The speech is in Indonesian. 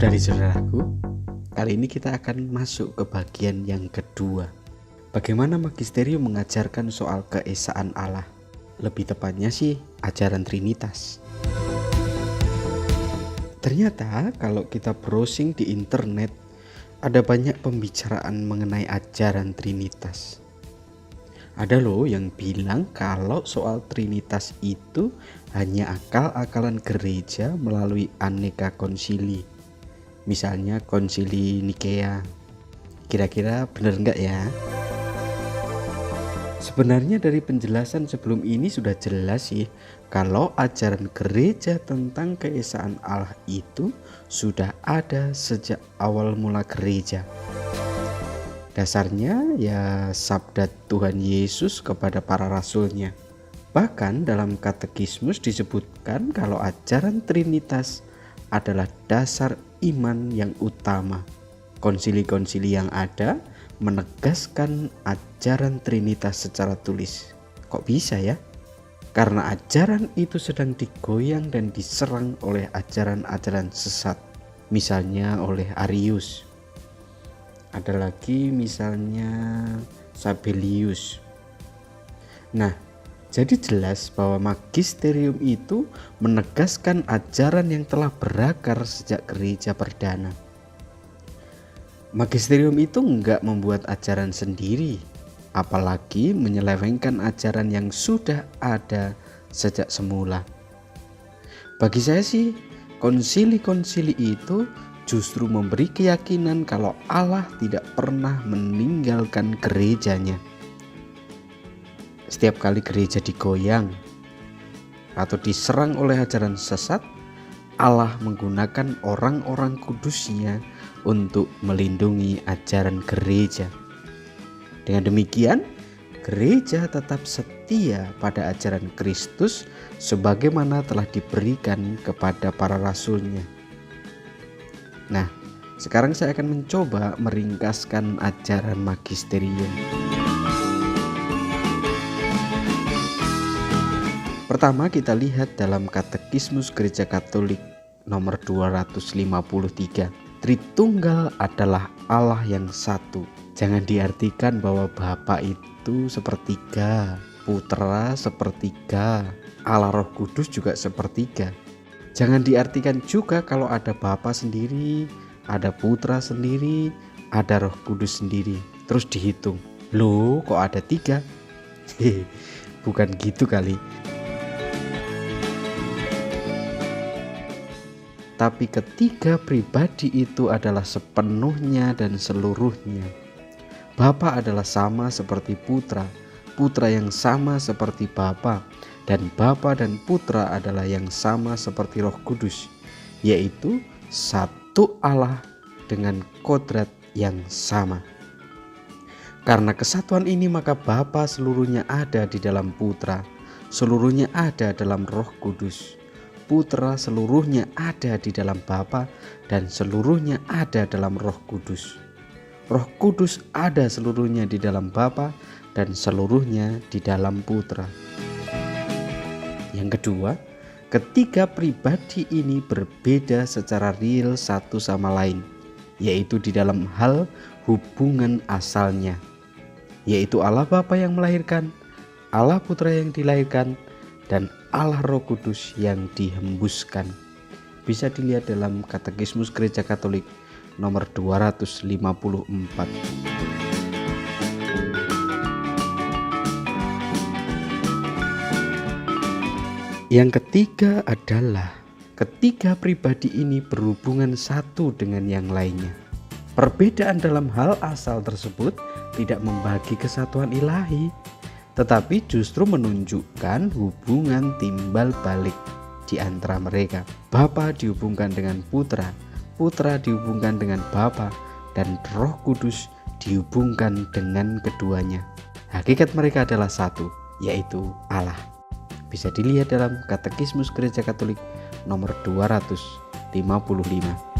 Saudari-saudaraku, kali ini kita akan masuk ke bagian yang kedua. Bagaimana magisterium mengajarkan soal keesaan Allah? Lebih tepatnya sih ajaran Trinitas. Ternyata kalau kita browsing di internet, ada banyak pembicaraan mengenai ajaran Trinitas. Ada loh yang bilang kalau soal Trinitas itu hanya akal-akalan gereja melalui aneka konsili. Misalnya konsili Nikea. Kira-kira benar enggak ya? Sebenarnya dari penjelasan sebelum ini sudah jelas sih kalau ajaran gereja tentang keesaan Allah itu sudah ada sejak awal mula gereja. Dasarnya ya sabda Tuhan Yesus kepada para rasulnya. Bahkan dalam katekismus disebutkan kalau ajaran Trinitas adalah dasar iman yang utama. Konsili-konsili yang ada menegaskan ajaran Trinitas secara tulis. Kok bisa ya? Karena ajaran itu sedang digoyang dan diserang oleh ajaran-ajaran sesat. Misalnya oleh Arius. Ada lagi misalnya Sabellius. Nah, jadi jelas bahwa magisterium itu menegaskan ajaran yang telah berakar sejak gereja perdana. Magisterium itu enggak membuat ajaran sendiri, apalagi menyelewengkan ajaran yang sudah ada sejak semula. Bagi saya sih, konsili-konsili itu justru memberi keyakinan kalau Allah tidak pernah meninggalkan gerejanya. Setiap kali gereja digoyang atau diserang oleh ajaran sesat, Allah menggunakan orang-orang kudusnya untuk melindungi ajaran gereja. Dengan demikian, gereja tetap setia pada ajaran Kristus sebagaimana telah diberikan kepada para rasulnya. Nah, sekarang saya akan mencoba meringkaskan ajaran magisterium. Pertama kita lihat dalam Katekismus Gereja Katolik nomor 253. Tritunggal adalah Allah yang satu. Jangan diartikan bahwa Bapa itu sepertiga, Putra sepertiga, Allah Roh Kudus juga sepertiga. Jangan diartikan juga kalau ada Bapa sendiri, ada Putra sendiri, ada Roh Kudus sendiri. Terus dihitung. Loh, kok ada 3? Bukan gitu kali. Tapi ketiga pribadi itu adalah sepenuhnya dan seluruhnya. Bapa adalah sama seperti Putra, Putra yang sama seperti Bapa, dan Bapa dan Putra adalah yang sama seperti Roh Kudus, yaitu satu Allah dengan kodrat yang sama. Karena kesatuan ini maka Bapa seluruhnya ada di dalam Putra, seluruhnya ada dalam Roh Kudus. Putra seluruhnya ada di dalam Bapa dan seluruhnya ada dalam Roh Kudus. Roh Kudus ada seluruhnya di dalam Bapa dan seluruhnya di dalam Putra. Yang kedua, ketiga pribadi ini berbeda secara real satu sama lain, yaitu di dalam hal hubungan asalnya, yaitu Allah Bapa yang melahirkan, Allah Putra yang dilahirkan, dan Allah Roh Kudus yang dihembuskan. Bisa dilihat dalam Katekismus Gereja Katolik nomor 254. Yang ketiga adalah ketiga pribadi ini berhubungan satu dengan yang lainnya. Perbedaan dalam hal asal tersebut tidak membagi kesatuan ilahi, tetapi justru menunjukkan hubungan timbal balik di antara mereka. Bapa dihubungkan dengan Putra, Putra dihubungkan dengan Bapa, dan Roh Kudus dihubungkan dengan keduanya. Hakikat mereka adalah satu, yaitu Allah. Bisa dilihat dalam Katekismus Gereja Katolik nomor 255.